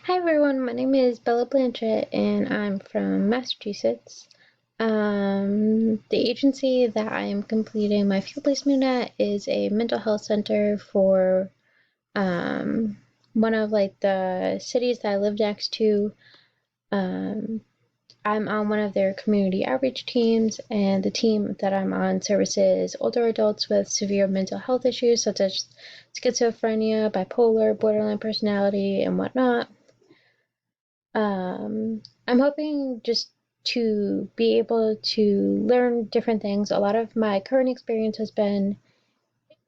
Hi everyone, my name is Bella Blanchett and I'm from Massachusetts. The agency that I am completing my field placement at is a mental health center for um, one of the cities that I live next to. Um, I'm on one of their community outreach teams, and the team that I'm on services older adults with severe mental health issues such as schizophrenia, bipolar, borderline personality, and whatnot. I'm hoping just to be able to learn different things. A lot of my current experience has been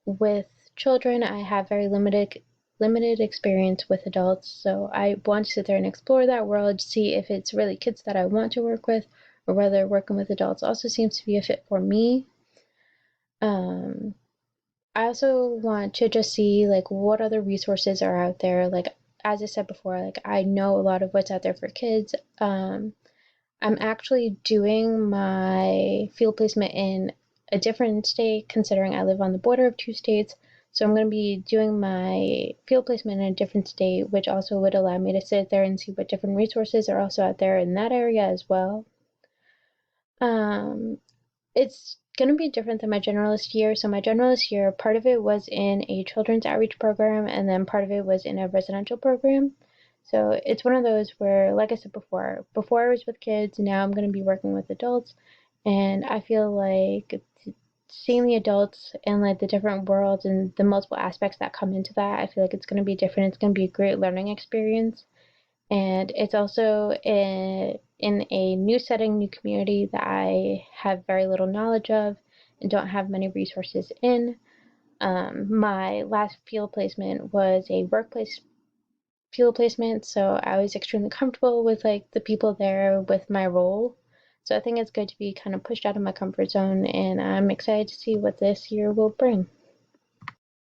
with children. I have very limited experience with adults, so I want to sit there and explore that world, see if it's really kids that I want to work with, or whether working with adults also seems to be a fit for me. Um, I also want to just see what other resources are out there. As I said before, I know a lot of what's out there for kids. I'm actually doing my field placement in a different state, considering I live on the border of two states. So I'm going to be doing my field placement in a different state, which also would allow me to sit there and see what different resources are also out there in that area as well. Um, it's going to be different than my generalist year. So my generalist year, part of it was in a children's outreach program, and then part of it was in a residential program. So it's one of those where, like I said before I was with kids, now I'm going to be working with adults, and I feel like seeing the adults and the different worlds and the multiple aspects that come into that, I feel like it's going to be different. It's going to be a great learning experience, and it's also in a new setting, new community that I have very little knowledge of and don't have many resources in. My last field placement was a workplace field placement, so I was extremely comfortable with the people there with my role. So I think it's good to be kind of pushed out of my comfort zone, and I'm excited to see what this year will bring.